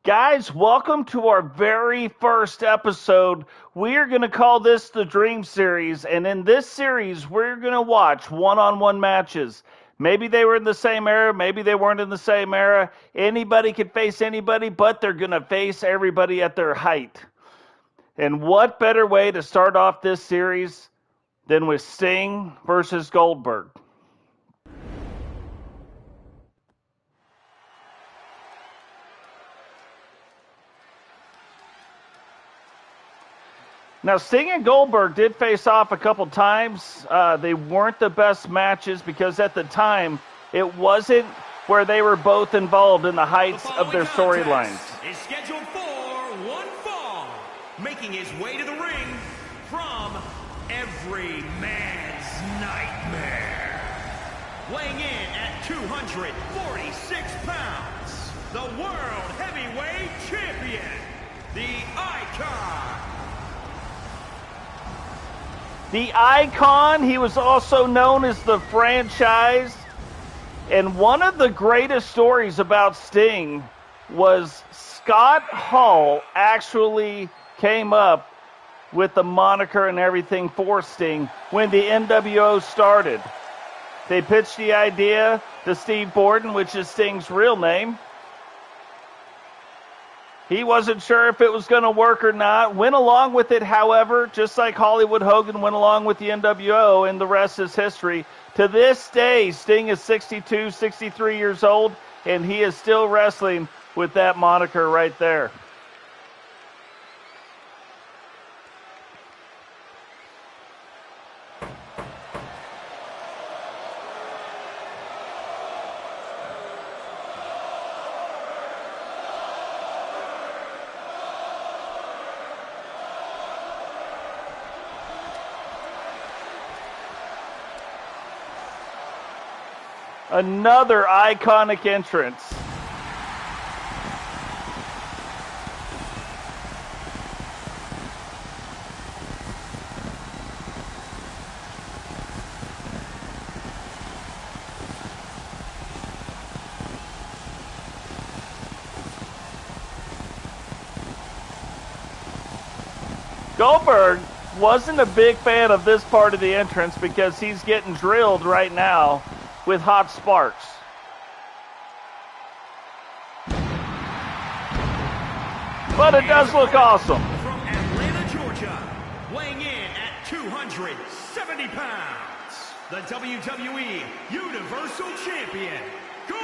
Guys, welcome to our very first episode. We're going to call this the Dream Series, and in this series, we're going to watch one-on-one matches. Maybe they were in the same era, maybe they weren't in the same era. Anybody could face anybody, but they're going to face everybody at their height. And what better way to start off this series than with Sting versus Goldberg? Now, Sting and Goldberg did face off a couple times. They weren't the best matches because at the time, it wasn't where they were both involved in the heights of their storylines. Is scheduled for one fall, making his way to the ring from every man's nightmare. Weighing in at 246 pounds, the World Heavyweight Champion, the Icon. The Icon, he was also known as the Franchise. And one of the greatest stories about Sting was Scott Hall actually came up with the moniker and everything for Sting when the NWO started. They pitched the idea to Steve Borden, which is Sting's real name. He wasn't sure if it was going to work or not. Went along with it, however, just like Hollywood Hogan went along with the NWO, and the rest is history. To this day, Sting is 62, 63 years old, and he is still wrestling with that moniker right there. Another iconic entrance. Goldberg wasn't a big fan of this part of the entrance because he's getting drilled right now with hot sparks. But it does look awesome. From Atlanta, Georgia, weighing in at 270 pounds, the WWE Universal Champion, Goldberg!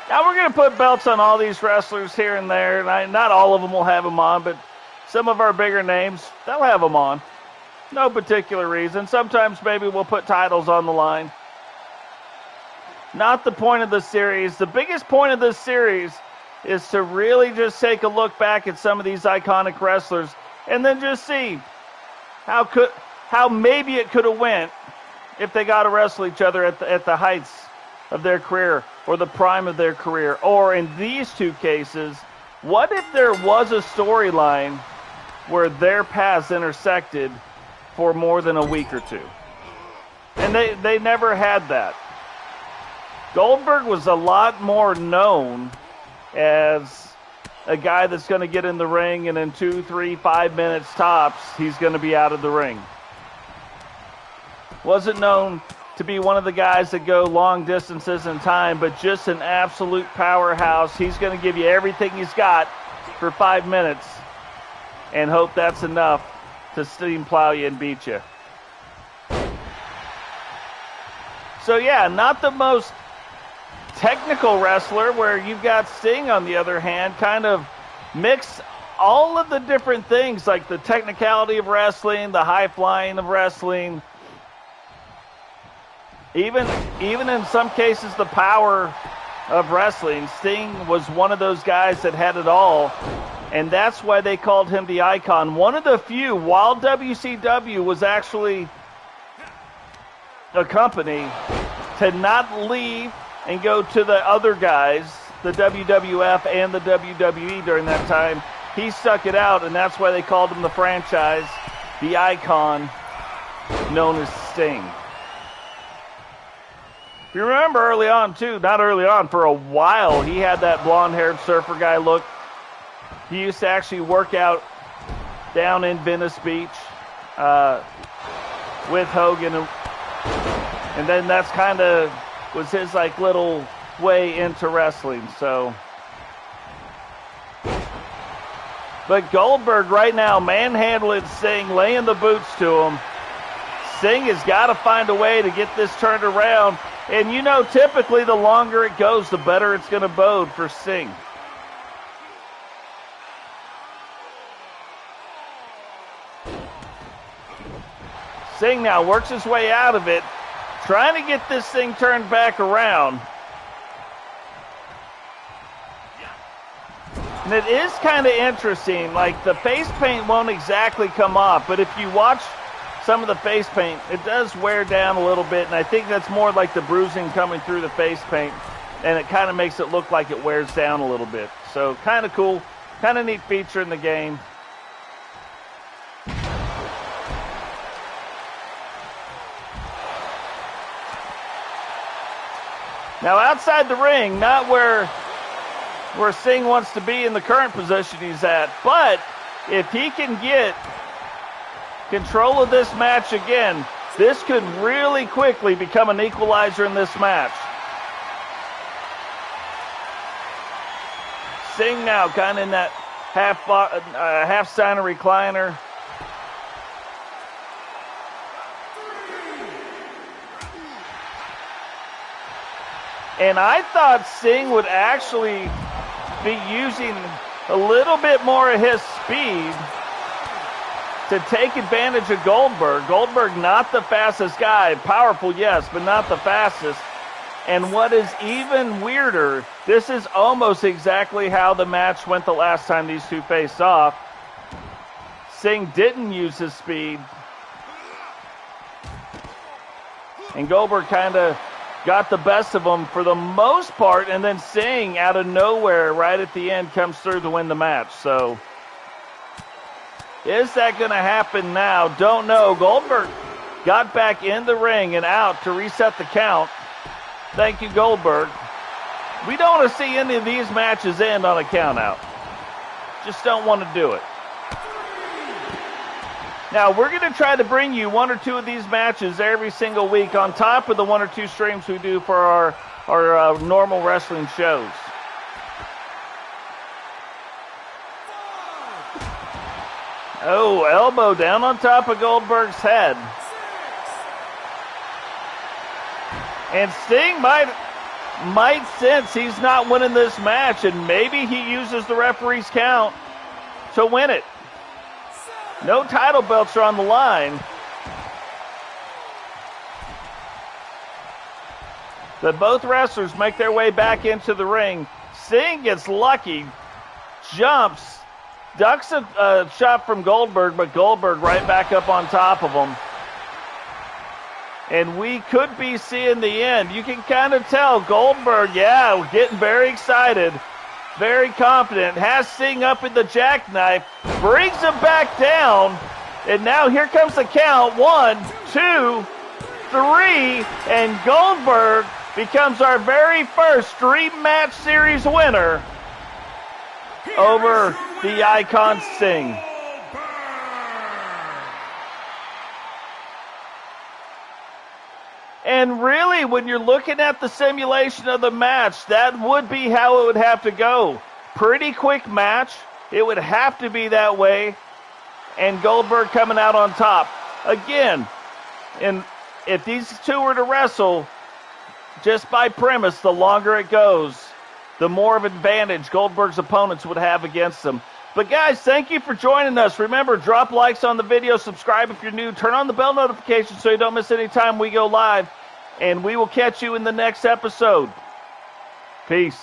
Now we're going to put belts on all these wrestlers here and there. And not all of them will have them on, but some of our bigger names, they'll have them on. No particular reason. Sometimes maybe we'll put titles on the line. Not the point of the series. The biggest point of this series is to really just take a look back at some of these iconic wrestlers and then just see how maybe it could have went if they got to wrestle each other at the heights of their career or the prime of their career. Or in these two cases, what if there was a storyline where their paths intersected for more than a week or two? And they never had that. Goldberg was a lot more known as a guy that's going to get in the ring and in 2, 3, 5 minutes tops, he's going to be out of the ring. Wasn't known to be one of the guys that go long distances in time, but just an absolute powerhouse. He's going to give you everything he's got for 5 minutes and hope that's enough to steam plow you and beat you. So yeah, not the most technical wrestler, where you've got Sting on the other hand, kind of mix all of the different things, like the technicality of wrestling, the high flying of wrestling, even in some cases the power of wrestling. Sting was one of those guys that had it all. And that's why they called him the Icon. One of the few, while WCW was actually a company, to not leave and go to the other guys, the WWF and the WWE during that time. He stuck it out, and that's why they called him the Franchise, the Icon, known as Sting. If you remember early on, too, not early on, for a while, he had that blonde-haired surfer guy look. He used to actually work out down in Venice Beach with Hogan. And then that's kind of was his, like, little way into wrestling, so. But Goldberg right now manhandling Singh, laying the boots to him. Singh has got to find a way to get this turned around. And, you know, typically the longer it goes, the better it's going to bode for Singh. Singh now works his way out of it, trying to get this thing turned back around. And it is kind of interesting, like the face paint won't exactly come off, but if you watch some of the face paint, it does wear down a little bit, and I think that's more like the bruising coming through the face paint, and it kind of makes it look like it wears down a little bit. So kind of cool, kind of neat feature in the game. Now outside the ring, not where Singh wants to be in the current position he's at, but if he can get control of this match again, this could really quickly become an equalizer in this match. Singh now kind of in that half Steiner recliner. And I thought Singh would actually be using a little bit more of his speed to take advantage of Goldberg. Goldberg, not the fastest guy. Powerful, yes, but not the fastest. And what is even weirder, this is almost exactly how the match went the last time these two faced off. Singh didn't use his speed. And Goldberg kind of got the best of him for the most part, and then Singh out of nowhere right at the end comes through to win the match. So is that going to happen now? Don't know. Goldberg got back in the ring and out to reset the count. Thank you, Goldberg. We don't want to see any of these matches end on a count out. Just don't want to do it. Now, we're going to try to bring you one or two of these matches every single week on top of the one or two streams we do for our normal wrestling shows. Oh, elbow down on top of Goldberg's head. And Sting might sense he's not winning this match, and maybe he uses the referee's count to win it. No title belts are on the line. But both wrestlers make their way back into the ring. Singh gets lucky, jumps, ducks a shot from Goldberg, but Goldberg right back up on top of him. And we could be seeing the end. You can kind of tell Goldberg, getting very excited, very confident, has Singh up in the jackknife, brings him back down, and now here comes the count. 1, 2, 3, and Goldberg becomes our very first Dream Match Series winner over the Icon Singh. And really, when you're looking at the simulation of the match, that would be how it would have to go. Pretty quick match. It would have to be that way. And Goldberg coming out on top. Again, and if these two were to wrestle, just by premise, the longer it goes, the more of advantage Goldberg's opponents would have against them. But guys, thank you for joining us. Remember, drop likes on the video, subscribe if you're new, turn on the bell notification so you don't miss any time we go live, and we will catch you in the next episode. Peace.